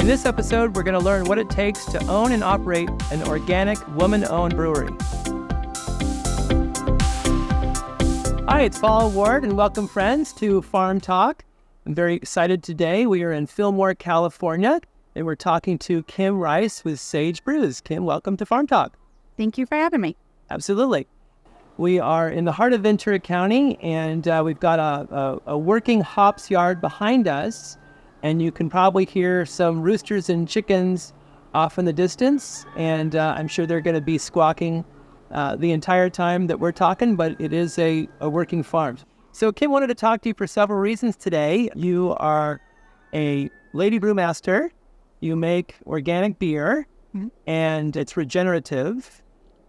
In this episode, we're going to learn what it takes to own and operate an organic, woman-owned brewery. Hi, it's Paul Ward, and welcome, friends, to Farm Talk. I'm very excited today. We are in Fillmore, California, and we're talking to Kim Rice with Sage Brews. Kim, welcome to Farm Talk. Thank you for having me. Absolutely. We are in the heart of Ventura County, and we've got a working hops yard behind us. And you can probably hear some roosters and chickens off in the distance. And I'm sure they're going to be squawking the entire time that we're talking, but it is a working farm. So Kim wanted to talk to you for several reasons today. You are a lady brewmaster. You make organic beer, and it's regenerative,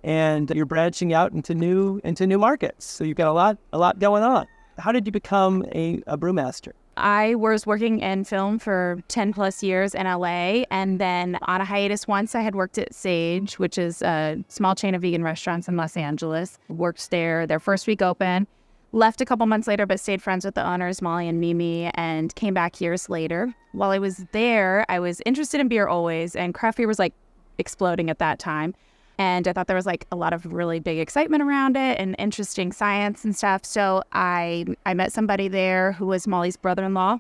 and you're branching out into new markets. So you've got a lot going on. How did you become a brewmaster? I was working in film for 10 plus years in LA, and then on a hiatus once I had worked at Sage, which is a small chain of vegan restaurants in Los Angeles. Worked there their first week open, left a couple months later, but stayed friends with the owners, Molly and Mimi, and came back years later. While I was there, I was interested in beer always, and craft beer was like exploding at that time. And I thought there was like a lot of really big excitement around it and interesting science and stuff. So I met somebody there who was Molly's brother-in-law.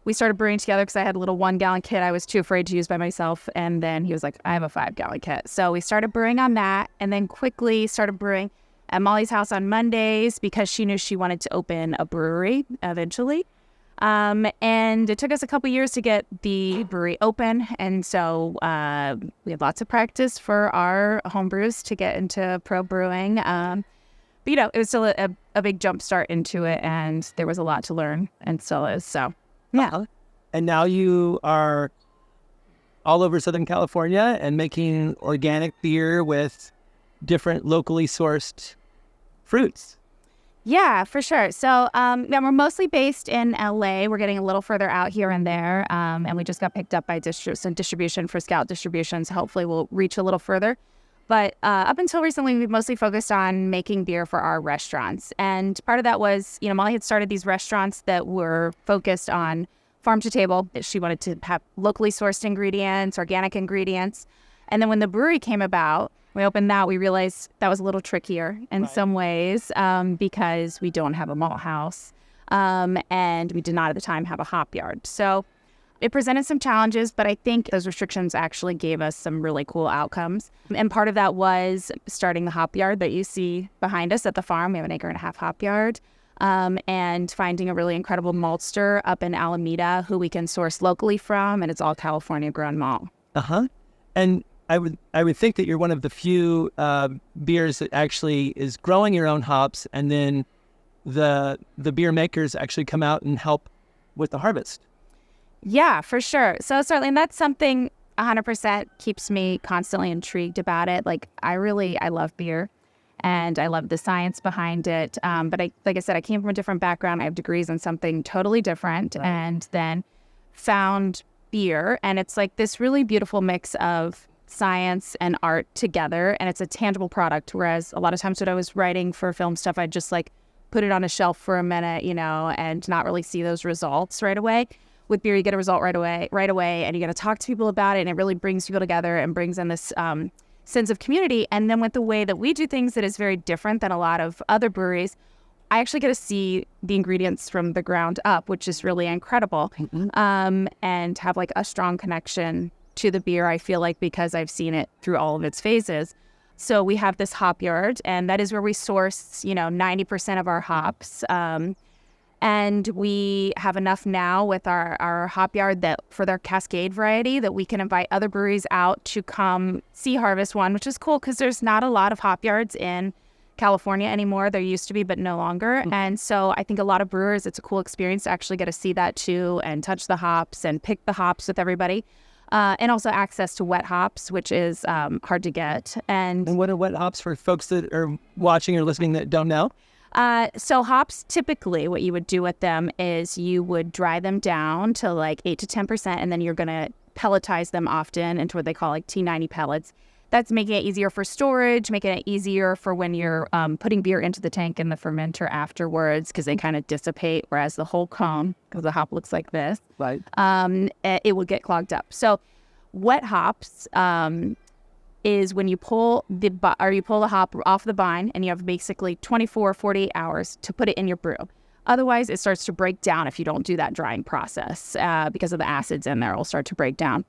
We started brewing together because I had a little 1-gallon kit I was too afraid to use by myself. And then he was like, I have a 5-gallon kit. So we started brewing on that, and then quickly started brewing at Molly's house on Mondays because she knew she wanted to open a brewery eventually. And it took us a couple years to get the brewery open. And so we had lots of practice for our home brews to get into pro brewing. But, it was still a big jump start into it, and there was a lot to learn, and still is. So, yeah. Uh-huh. And now you are all over Southern California and making organic beer with different locally sourced fruits. Yeah, for sure. So now we're mostly based in LA. We're getting a little further out here and there. And we just got picked up by some distribution for Scout Distribution. So hopefully we'll reach a little further. But up until recently, we've mostly focused on making beer for our restaurants. And part of that was, Molly had started these restaurants that were focused on farm to table. She wanted to have locally sourced ingredients, organic ingredients. And then when the brewery came about, we opened that, we realized that was a little trickier in some ways because we don't have a malt house and we did not at the time have a hop yard. So it presented some challenges, but I think those restrictions actually gave us some really cool outcomes. And part of that was starting the hop yard that you see behind us at the farm. We have an 1.5 acre hop yard. And finding a really incredible maltster up in Alameda who we can source locally from, and it's all California grown malt. And I would think that you're one of the few beers that actually is growing your own hops, and then the beer makers actually come out and help with the harvest. Yeah, for sure. So certainly, and that's something 100% keeps me constantly intrigued about it. Like I love beer, and I love the science behind it. But like I said, I came from a different background. I have degrees in something totally different, and then found beer, and it's like this really beautiful mix of science and art together, and it's a tangible product. Whereas a lot of times when I was writing for film stuff, I'd just like put it on a shelf for a minute, and not really see those results right away. With beer, you get a result right away, and you got to talk to people about it, and it really brings people together and brings in this sense of community. And then with the way that we do things that is very different than a lot of other breweries, I actually get to see the ingredients from the ground up, which is really incredible, and have like a strong connection to the beer, I feel like, because I've seen it through all of its phases. So we have this hop yard, and that is where we source, 90% of our hops. And we have enough now with our hop yard that for their Cascade variety that we can invite other breweries out to come see harvest one, which is cool because there's not a lot of hop yards in California anymore. There used to be, but no longer. And so I think a lot of brewers, it's a cool experience to actually get to see that too and touch the hops and pick the hops with everybody. And also access to wet hops, which is hard to get. And what are wet hops for folks that are watching or listening that don't know? So hops, typically what you would do with them is you would dry them down to like 8 to 10%, and then you're going to pelletize them often into what they call like T90 pellets. That's making it easier for storage, making it easier for when you're putting beer into the tank in the fermenter afterwards, because they kind of dissipate, whereas the whole cone, because the hop looks like this, right, it will get clogged up. So wet hops is when you pull the hop off the vine, and you have basically 24, 48 hours to put it in your brew. Otherwise, it starts to break down if you don't do that drying process because of the acids in there. It'll start to break down.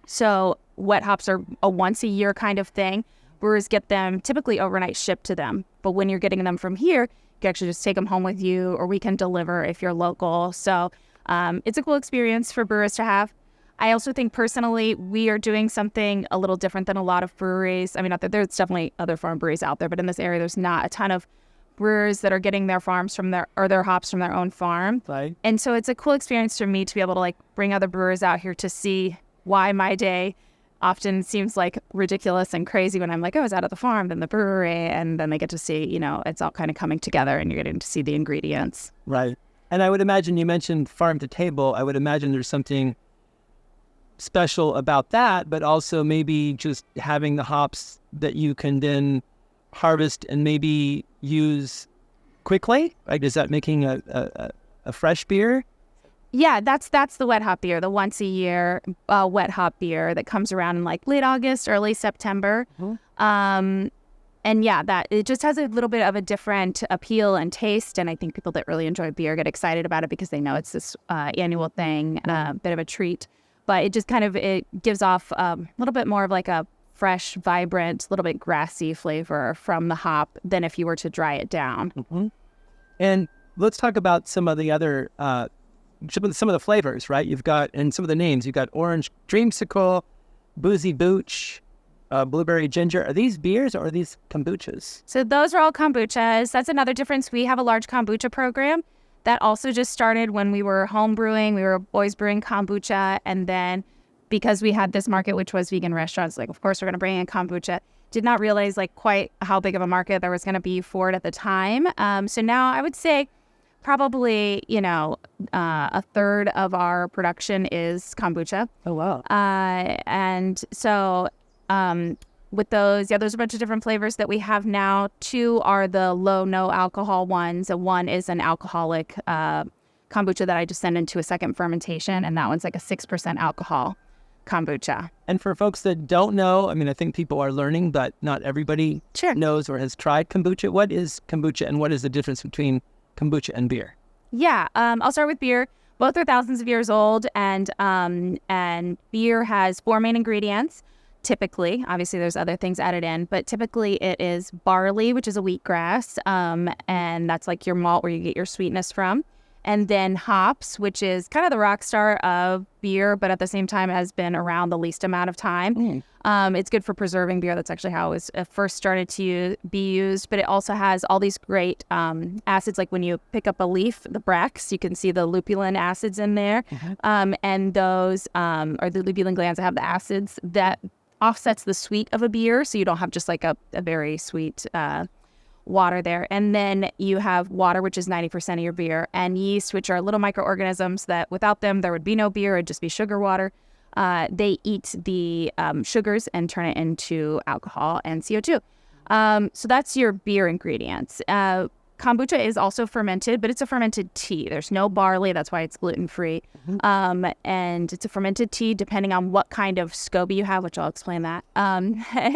So wet hops are a once a year kind of thing. Brewers get them typically overnight shipped to them. But when you're getting them from here, you can actually just take them home with you, or we can deliver if you're local. So it's a cool experience for brewers to have. I also think personally, we are doing something a little different than a lot of breweries. I mean, there's definitely other farm breweries out there, but in this area, there's not a ton of brewers that are getting their farms from their hops from their own farm. Right. And so it's a cool experience for me to be able to like bring other brewers out here to see why my day often seems like ridiculous and crazy when I'm like, oh, I was out at the farm, then the brewery, and then they get to see, it's all kind of coming together and you're getting to see the ingredients. Right. And I would imagine you mentioned farm to table. I would imagine there's something special about that, but also maybe just having the hops that you can then harvest and maybe use quickly. Like, is that making a fresh beer? Yeah, that's the wet hop beer, the once a year wet hop beer that comes around in like late August, early September. Mm-hmm. And yeah, that it just has a little bit of a different appeal and taste. And I think people that really enjoy beer get excited about it because they know it's this annual thing and a bit of a treat. But it just it gives off a little bit more of like a fresh, vibrant, little bit grassy flavor from the hop than if you were to dry it down. Mm-hmm. And let's talk about some of the other, some of the flavors, right? You've got, and some of the names, you've got orange dreamsicle, boozy booch, blueberry ginger. Are these beers or are these kombuchas? So those are all kombuchas. That's another difference. We have a large kombucha program that also just started when we were home brewing. We were always brewing kombucha. And then because we had this market, which was vegan restaurants, like, of course, we're going to bring in kombucha. Did not realize like quite how big of a market there was going to be for it at the time. So now I would say probably, a third of our production is kombucha. Oh, wow. And so with those, there's a bunch of different flavors that we have now. 2 are the low, no alcohol ones. And 1 is an alcoholic kombucha that I just send into a second fermentation. And that one's like a 6% alcohol kombucha. And for folks that don't know, I mean, I think people are learning, but not everybody knows or has tried kombucha. What is kombucha and what is the difference between kombucha and beer? Yeah, I'll start with beer. Both are thousands of years old, and beer has 4 main ingredients. Typically, obviously, there's other things added in, but typically it is barley, which is a wheatgrass, and that's like your malt where you get your sweetness from. And then hops, which is kind of the rock star of beer, but at the same time has been around the least amount of time. It's good for preserving beer. That's actually how it was first started to be used. But it also has all these great acids, like when you pick up a leaf, the bracts, you can see the lupulin acids in there. Mm-hmm. And those are the lupulin glands that have the acids that offsets the sweet of a beer. So you don't have just like a very sweet water there. And then you have water, which is 90% of your beer, and yeast, which are little microorganisms that without them, there would be no beer. It'd just be sugar water. They eat the sugars and turn it into alcohol and CO2. So that's your beer ingredients. Kombucha is also fermented, but it's a fermented tea. There's no barley. That's why it's gluten-free. Mm-hmm. And it's a fermented tea, depending on what kind of SCOBY you have, which I'll explain that,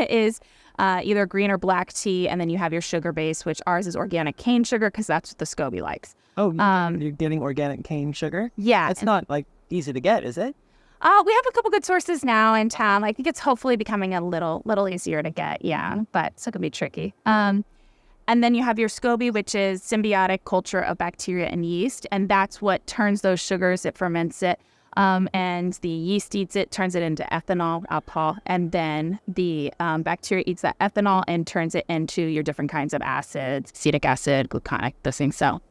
is either green or black tea. And then you have your sugar base, which ours is organic cane sugar because that's what the SCOBY likes. Oh, you're getting organic cane sugar? Yeah. It's not like easy to get, is it? We have a couple good sources now in town. I think it's hopefully becoming a little easier to get. Yeah, but still can be tricky. And then you have your SCOBY, which is symbiotic culture of bacteria and yeast. And that's what turns those sugars. It ferments it. And the yeast eats it, turns it into ethanol, alcohol. And then the bacteria eats that ethanol and turns it into your different kinds of acids, acetic acid, gluconic, those things. So,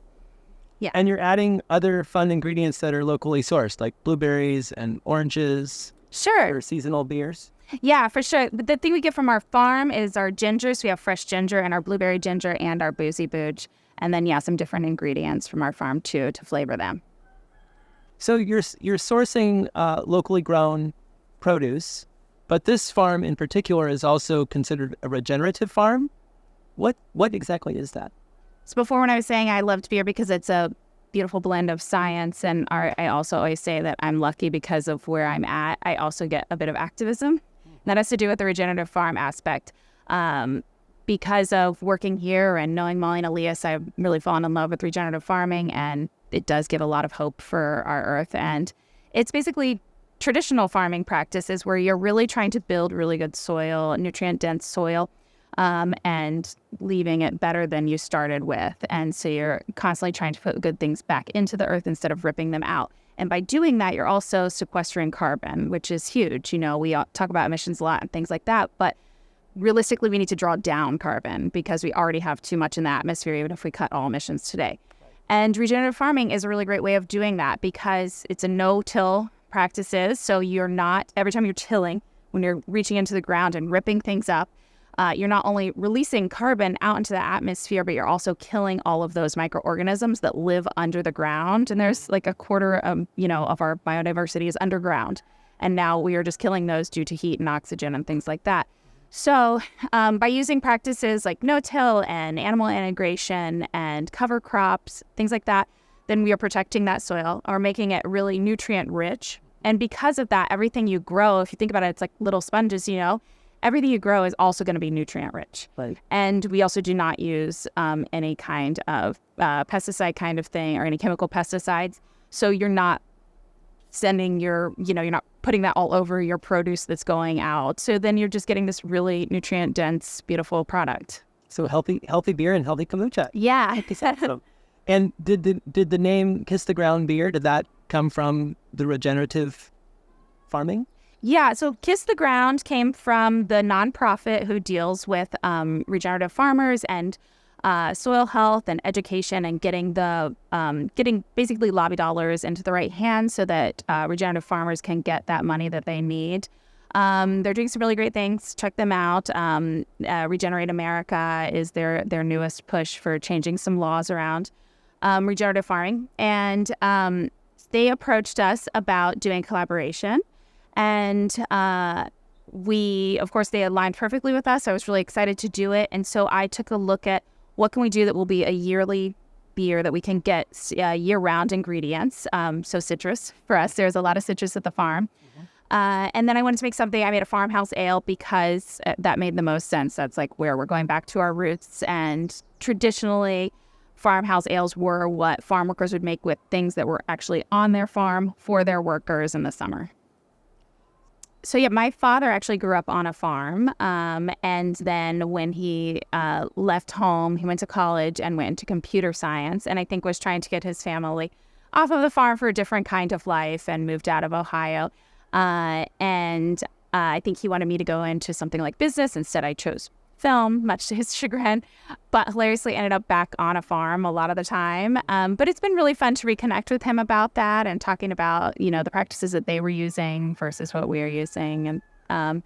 yeah. And you're adding other fun ingredients that are locally sourced, like blueberries and oranges. Sure. Or seasonal beers. Yeah, for sure. But the thing we get from our farm is our ginger. So we have fresh ginger and our blueberry ginger and our boozy booch. And then, some different ingredients from our farm, too, to flavor them. So you're sourcing locally grown produce, but this farm in particular is also considered a regenerative farm. What exactly is that? So before when I was saying I loved beer because it's a beautiful blend of science and art. I also always say that I'm lucky because of where I'm at. I also get a bit of activism. That has to do with the regenerative farm aspect. Because of working here and knowing Molly and Elias, I've really fallen in love with regenerative farming, and it does give a lot of hope for our earth. And it's basically traditional farming practices where you're really trying to build really good soil, nutrient-dense soil, and leaving it better than you started with. And so you're constantly trying to put good things back into the earth instead of ripping them out. And by doing that, you're also sequestering carbon, which is huge. You know, we talk about emissions a lot and things like that, but realistically, we need to draw down carbon because we already have too much in the atmosphere, even if we cut all emissions today. And regenerative farming is a really great way of doing that because it's a no-till practices. So you're not, every time you're tilling, when you're reaching into the ground and ripping things up, you're not only releasing carbon out into the atmosphere, but you're also killing all of those microorganisms that live under the ground. And there's like a quarter of our biodiversity is underground. And now we are just killing those due to heat and oxygen and things like that. So by using practices like no-till and animal integration and cover crops, things like that, then we are protecting that soil or making it really nutrient rich. And because of that, everything you grow, if you think about it, it's like little sponges, everything you grow is also going to be nutrient rich. Right. And we also do not use any kind of pesticide kind of thing or any chemical pesticides. So you're not sending you're not putting that all over your produce that's going out. So then you're just getting this really nutrient dense, beautiful product. So healthy beer and healthy kombucha. Yeah. Awesome. And did the name Kiss the Ground Beer, did that come from the regenerative farming? Yeah, so Kiss the Ground came from the nonprofit who deals with regenerative farmers and soil health and education and getting basically lobby dollars into the right hands so that regenerative farmers can get that money that they need. They're doing some really great things. Check them out. Regenerate America is their newest push for changing some laws around regenerative farming. And they approached us about doing collaboration. And they aligned perfectly with us. I was really excited to do it. And so I took a look at what can we do that will be a yearly beer that we can get year-round ingredients. So citrus for us. There's a lot of citrus at the farm. And then I wanted to make something. I made a farmhouse ale because that made the most sense. That's like where we're going back to our roots. And traditionally, farmhouse ales were what farm workers would make with things that were actually on their farm for their workers in the summer. So yeah, my father actually grew up on a farm, and then when he left home, he went to college and went into computer science, and I think was trying to get his family off of the farm for a different kind of life and moved out of Ohio. And I think he wanted me to go into something like business. Instead, I chose film, much to his chagrin, but hilariously ended up back on a farm a lot of the time. But it's been really fun to reconnect with him about that and talking about, the practices that they were using versus what we are using. And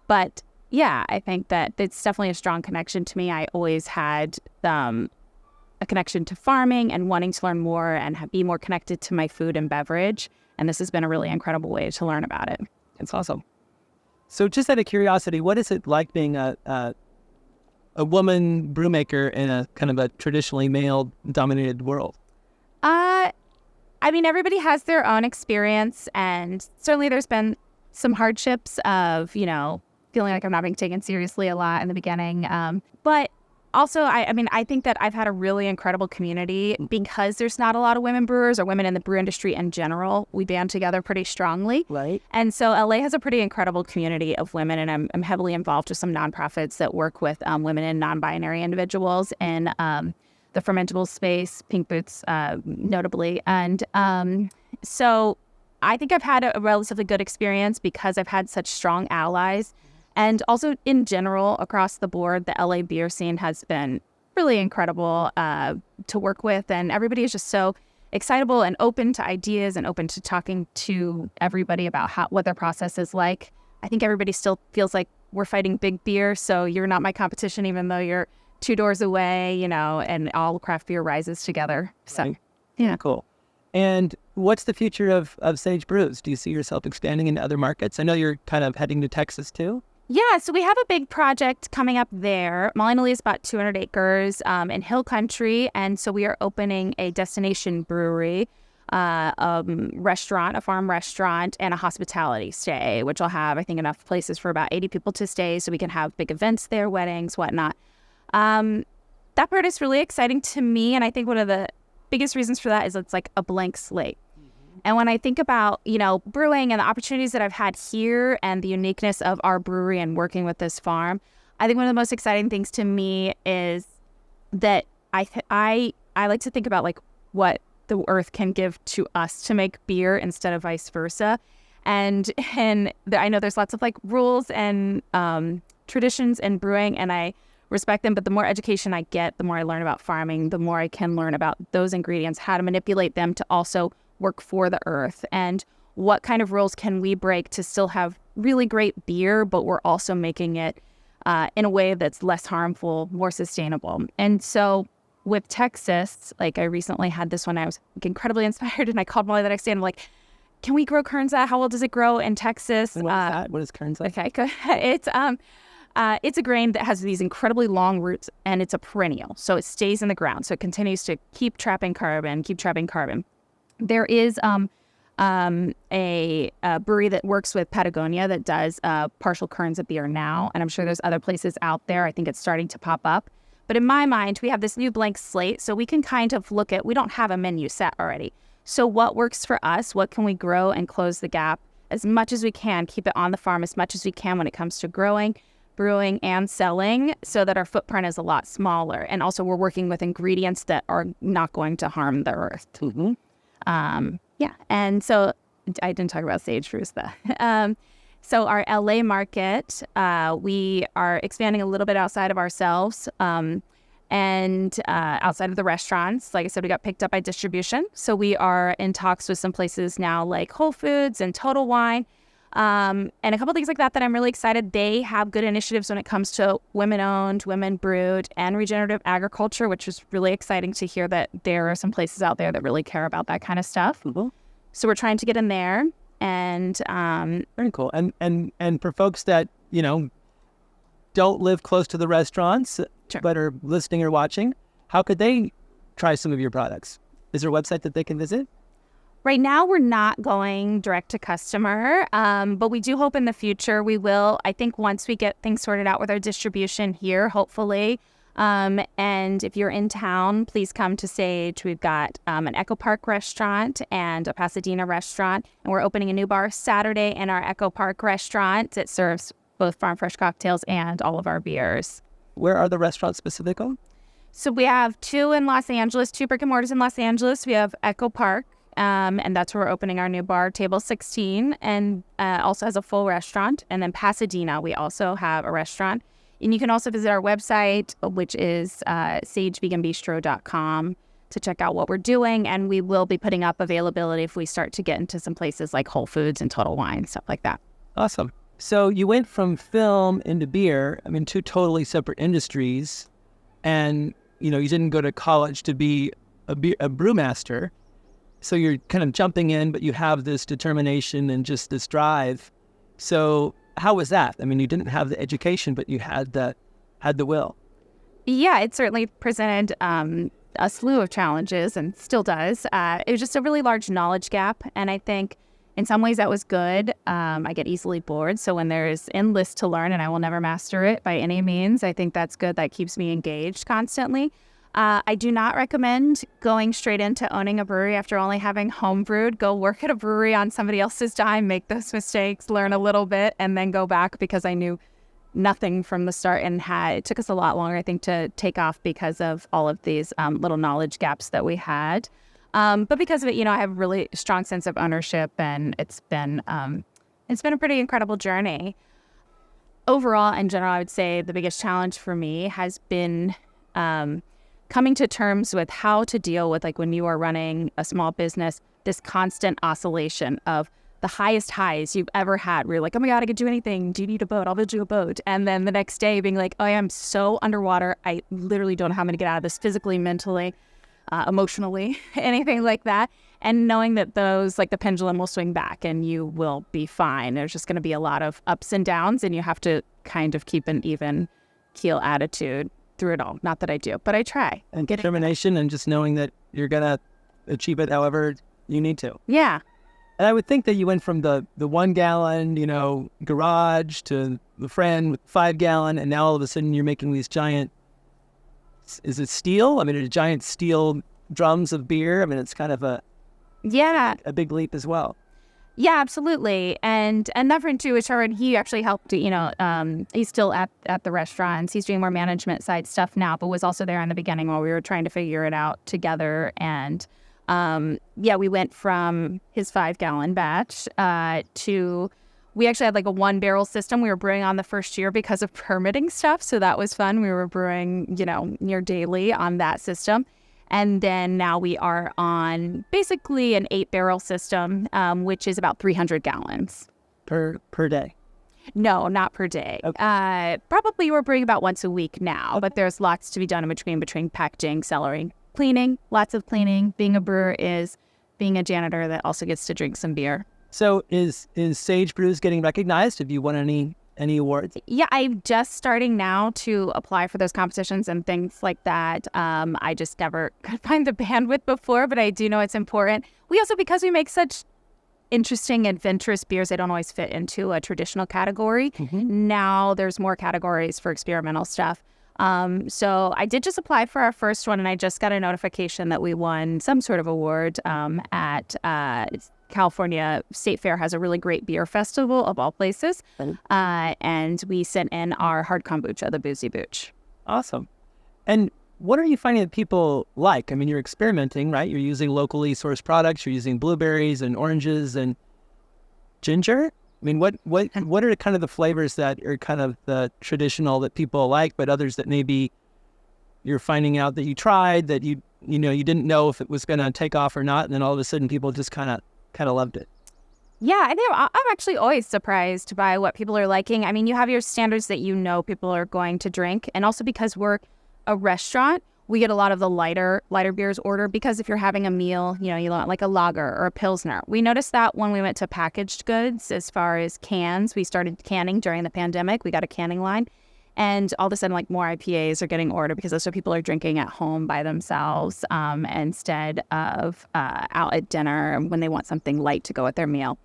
but yeah, I think that it's definitely a strong connection to me. I always had a connection to farming and wanting to learn more and be more connected to my food and beverage. And this has been a really incredible way to learn about it. It's awesome. So just out of curiosity, what is it like being a woman brewmaker in a kind of a traditionally male-dominated world? I mean, everybody has their own experience, and certainly there's been some hardships of, feeling like I'm not being taken seriously a lot in the beginning. But also, I think that I've had a really incredible community because there's not a lot of women brewers or women in the brew industry in general. We band together pretty strongly. Right. And so LA has a pretty incredible community of women, and I'm heavily involved with some nonprofits that work with women and non-binary individuals in the fermentable space, Pink Boots notably. And so I think I've had a relatively good experience because I've had such strong allies. And also, in general, across the board, the LA beer scene has been really incredible to work with. And everybody is just so excitable and open to ideas and open to talking to everybody about what their process is like. I think everybody still feels like we're fighting big beer, so you're not my competition, even though you're 2 doors away, and all craft beer rises together. So, right. Yeah. Cool. And what's the future of Sage Brews? Do you see yourself expanding into other markets? I know you're kind of heading to Texas, too. Yeah, so we have a big project coming up there. Molly is about 200 acres in hill country, and so we are opening a destination brewery, restaurant, a farm restaurant, and a hospitality stay, which will have, I think, enough places for about 80 people to stay, so we can have big events there, weddings, whatnot. That part is really exciting to me, and I think one of the biggest reasons for that is it's like a blank slate. And when I think about, brewing and the opportunities that I've had here and the uniqueness of our brewery and working with this farm, I think one of the most exciting things to me is that I like to think about like what the earth can give to us to make beer instead of vice versa. And I know there's lots of like rules and traditions in brewing, and I respect them. But the more education I get, the more I learn about farming, the more I can learn about those ingredients, how to manipulate them to also work for the earth, and what kind of rules can we break to still have really great beer, but we're also making it in a way that's less harmful, more sustainable. And so with Texas, like I recently had this one, I was incredibly inspired, and I called Molly the next day and I'm like, can we grow kernza? How well does it grow in Texas? And what's that? What is kernza? Okay, good. It's a grain that has these incredibly long roots, and it's a perennial. So it stays in the ground. So it continues to keep trapping carbon. There is a brewery that works with Patagonia that does partial kernza beer now, and I'm sure there's other places out there. I think it's starting to pop up. But in my mind, we have this new blank slate, so we can kind of look at, we don't have a menu set already. So what works for us? What can we grow and close the gap as much as we can, keep it on the farm as much as we can when it comes to growing, brewing, and selling, so that our footprint is a lot smaller. And also we're working with ingredients that are not going to harm the earth. Mm-hmm. And so I didn't talk about Sage Brews though. So our LA market, we are expanding a little bit outside of ourselves and outside of the restaurants. Like I said, we got picked up by distribution. So we are in talks with some places now like Whole Foods and Total Wine, and a couple things like that I'm really excited. They have good initiatives when it comes to women-owned, women-brewed, and regenerative agriculture, which is really exciting to hear that there are some places out there that really care about that kind of stuff. Mm-hmm. So we're trying to get in there, and very cool. And for folks that don't live close to the restaurants, Sure. but are listening or watching, how could they try some of your products? Is there a website that they can visit? Right now, we're not going direct to customer, but we do hope in the future we will. I think once we get things sorted out with our distribution here, hopefully. And if you're in town, please come to Sage. We've got an Echo Park restaurant and a Pasadena restaurant, and we're opening a new bar Saturday in our Echo Park restaurant. It serves both farm fresh cocktails and all of our beers. Where are the restaurants specifically? So we have two in Los Angeles, two brick and mortars in Los Angeles. We have Echo Park. And that's where we're opening our new bar, Table 16, and also has a full restaurant. And then Pasadena, we also have a restaurant. And you can also visit our website, which is sageveganbistro.com, to check out what we're doing. And we will be putting up availability if we start to get into some places like Whole Foods and Total Wine, stuff like that. Awesome. So you went from film into beer, two totally separate industries. And, you didn't go to college to be a brewmaster. So you're kind of jumping in, but you have this determination and just this drive. So how was that? You didn't have the education, but you had the will. Yeah, it certainly presented a slew of challenges and still does. It was just a really large knowledge gap. And I think in some ways that was good. I get easily bored. So when there's endless to learn and I will never master it by any means, I think that's good. That keeps me engaged constantly. I do not recommend going straight into owning a brewery after only having home brewed. Go work at a brewery on somebody else's dime, make those mistakes, learn a little bit, and then go back, because I knew nothing from the start, and it took us a lot longer, I think, to take off because of all of these little knowledge gaps that we had. But because of it, I have a really strong sense of ownership, and it's been a pretty incredible journey. Overall, in general, I would say the biggest challenge for me has been coming to terms with how to deal with, like, when you are running a small business, this constant oscillation of the highest highs you've ever had, where you're like, oh my God, I could do anything. Do you need a boat? I'll build you a boat. And then the next day being like, oh, I am so underwater. I literally don't know how I'm going to get out of this physically, mentally. emotionally, anything like that. And knowing that those, like the pendulum will swing back and you will be fine. There's just going to be a lot of ups and downs, and you have to kind of keep an even keel attitude through it all. Not that I do, but I try. And determination and just knowing that you're going to achieve it however you need to. Yeah. And I would think that you went from the 1 gallon, garage to the friend with 5 gallon, and now all of a sudden you're making these giant, is it steel? I mean, giant steel drums of beer. I mean, it's kind of a big leap as well. Yeah, absolutely. And that friend too is Sharon. He actually helped, he's still at the restaurants. He's doing more management side stuff now, but was also there in the beginning while we were trying to figure it out together. And we went from his 5 gallon batch to, we actually had like a 1 barrel system we were brewing on the first year because of permitting stuff. So that was fun. We were brewing, near daily on that system. And then now we are on basically an 8 barrel system, which is about 300 gallons. Per day? No, not per day. Okay. Probably we're brewing about once a week now, but there's lots to be done in between packaging, cellaring, cleaning, lots of cleaning. Being a brewer is being a janitor that also gets to drink some beer. So is Sage Brews getting recognized? Have you won any awards? Yeah, I'm just starting now to apply for those competitions and things like that. I just never could find the bandwidth before, but I do know it's important. We also, because we make such interesting adventurous beers, they don't always fit into a traditional category. Mm-hmm. Now there's more categories for experimental stuff. So I did just apply for our first one, and I just got a notification that we won some sort of award at California State Fair. Has a really great beer festival of all places. And we sent in our hard kombucha, the Boozy Booch. Awesome. And what are you finding that people like? I mean, you're experimenting, right? You're using locally sourced products. You're using blueberries and oranges and ginger. I mean, what are kind of the flavors that are kind of the traditional that people like, but others that maybe you're finding out that you tried that you didn't know if it was going to take off or not, and then all of a sudden people just kind of loved it? Yeah, I think I'm actually always surprised by what people are liking. I mean, you have your standards that people are going to drink, and also because we're a restaurant, we get a lot of the lighter beers ordered, because if you're having a meal, you want like a lager or a pilsner. We noticed that when we went to packaged goods, as far as cans, we started canning during the pandemic. We got a canning line, and all of a sudden, like, more IPAs are getting ordered because that's what people are drinking at home by themselves instead of out at dinner when they want something light to go with their meal.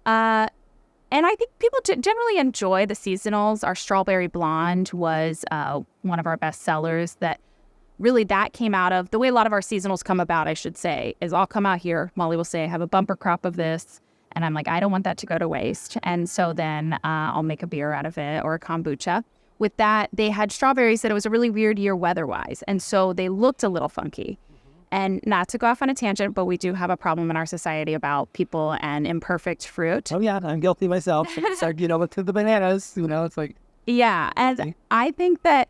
And I think people generally enjoy the seasonals. Our strawberry blonde was one of our best sellers. That really, that came out of the way a lot of our seasonals come about, I should say, is I'll come out here. Molly will say, I have a bumper crop of this. And I'm like, I don't want that to go to waste. And so then I'll make a beer out of it, or a kombucha. With that, they had strawberries that it was a really weird year weather-wise. And so they looked a little funky. And not to go off on a tangent, but we do have a problem in our society about people and imperfect fruit. Oh, yeah, I'm guilty myself. So, look to the bananas, it's like... Yeah, and I think that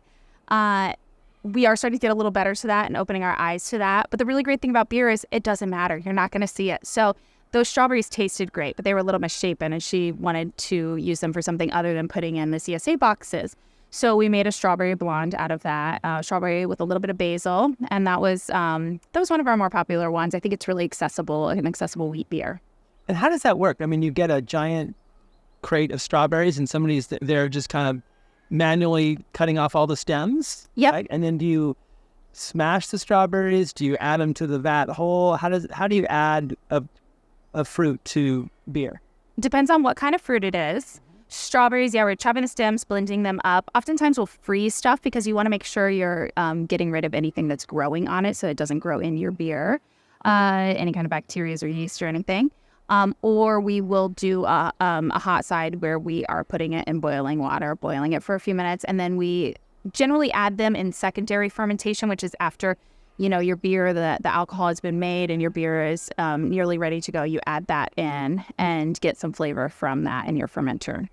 we are starting to get a little better to that and opening our eyes to that. But the really great thing about beer is it doesn't matter. You're not going to see it. So those strawberries tasted great, but they were a little misshapen, and she wanted to use them for something other than putting in the CSA boxes. So we made a strawberry blonde out of that, strawberry with a little bit of basil, and that was one of our more popular ones. I think it's really accessible, an accessible wheat beer. And how does that work? I mean, you get a giant crate of strawberries, and somebody's there just kind of manually cutting off all the stems. Yep. Right? And then do you smash the strawberries? Do you add them to the vat whole? How do you add a fruit to beer? Depends on what kind of fruit it is. Strawberries, we're chopping the stems, blending them up. Oftentimes we'll freeze stuff because you want to make sure you're getting rid of anything that's growing on it so it doesn't grow in your beer, any kind of bacteria or yeast or anything. Or we will do a hot side where we are putting it in boiling water, boiling it for a few minutes, and then we generally add them in secondary fermentation, which is after your beer, the alcohol has been made and your beer is nearly ready to go. You add that in and get some flavor from that in your fermenter.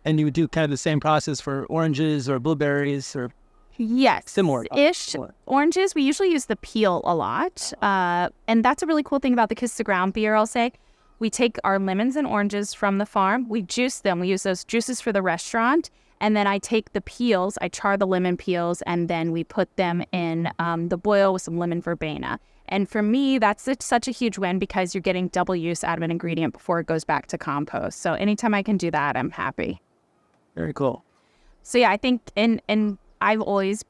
And you would do kind of the same process for oranges or blueberries or... Yes. Similar-ish. Oranges, we usually use the peel a lot. And that's a really cool thing about the Kiss the Ground beer, I'll say. We take our lemons and oranges from the farm. We juice them. We use those juices for the restaurant. And then I take the peels, I char the lemon peels, and then we put them in the boil with some lemon verbena. And for me, that's such a huge win because you're getting double use out of an ingredient before it goes back to compost. So anytime I can do that, I'm happy. Very cool. So yeah, I think I've always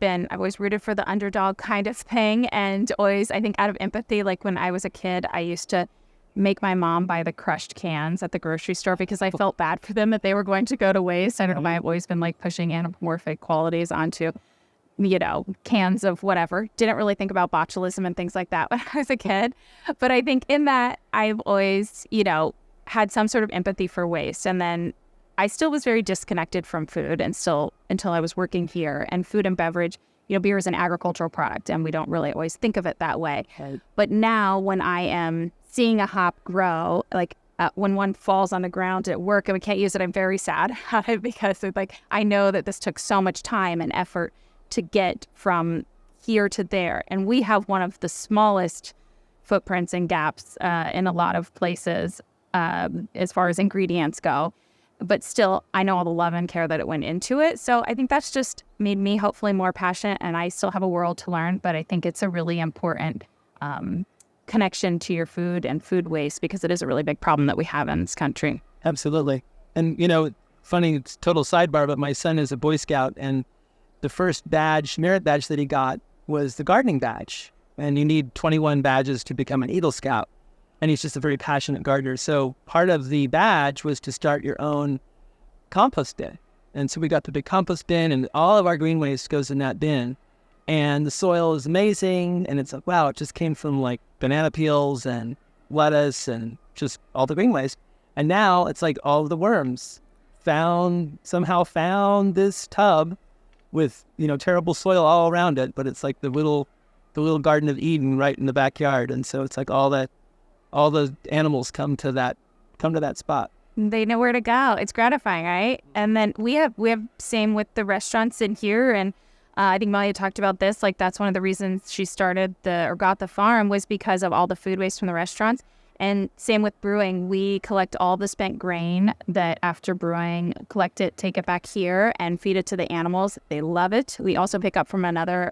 rooted for the underdog kind of thing, and always, I think, out of empathy, like when I was a kid, I used to make my mom buy the crushed cans at the grocery store because I felt bad for them that they were going to go to waste. I don't know why I've always been like pushing anamorphic qualities onto, cans of whatever. Didn't really think about botulism and things like that when I was a kid. But I think in that I've always, had some sort of empathy for waste. And then I still was very disconnected from food and still until I was working here. And food and beverage, beer is an agricultural product and we don't really always think of it that way. Right. But now when I am seeing a hop grow, like when one falls on the ground at work and we can't use it, I'm very sad about it because I know that this took so much time and effort to get from here to there. And we have one of the smallest footprints and gaps in a lot of places as far as ingredients go. But still, I know all the love and care that it went into it. So I think that's just made me hopefully more passionate, and I still have a world to learn, but I think it's a really important connection to your food and food waste because it is a really big problem that we have in this country. Absolutely. And, funny, it's total sidebar, but my son is a Boy Scout, and the first merit badge that he got was the gardening badge. And you need 21 badges to become an Eagle Scout. And he's just a very passionate gardener. So part of the badge was to start your own compost bin. And so we got the big compost bin, and all of our green waste goes in that bin. And the soil is amazing. And it's like, wow, it just came from like banana peels and lettuce and just all the green waste. And now it's like all of the worms somehow found this tub with, terrible soil all around it. But it's like the little Garden of Eden right in the backyard. And so it's like all the animals come to that spot. They know where to go. It's gratifying, right? And then we have same with the restaurants in here. And I think Malia talked about this. Like that's one of the reasons she got the farm was because of all the food waste from the restaurants. And same with brewing. We collect all the spent grain that after brewing, collect it, take it back here and feed it to the animals. They love it. We also pick up from another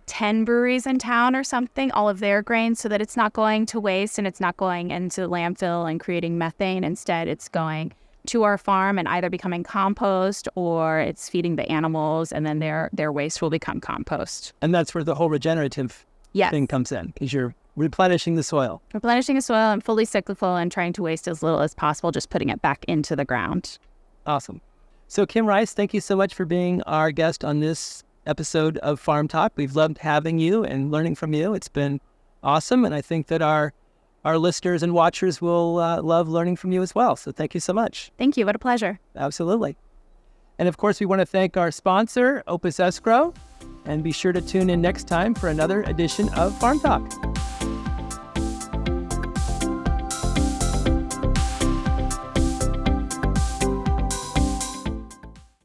10 breweries in town or something, all of their grain, so that it's not going to waste and it's not going into the landfill and creating methane. Instead, it's going to our farm and either becoming compost or it's feeding the animals, and then their waste will become compost. And that's where the whole regenerative thing comes in, because you're replenishing the soil. Replenishing the soil and fully cyclical and trying to waste as little as possible, just putting it back into the ground. Awesome. So Kim Rice, thank you so much for being our guest on this episode of Farm Talk. We've loved having you and learning from you. It's been awesome, and I think that our listeners and watchers will love learning from you as well. So thank you so much. Thank you. What a pleasure. Absolutely. And of course, we want to thank our sponsor, Opus Escrow, and be sure to tune in next time for another edition of Farm Talk.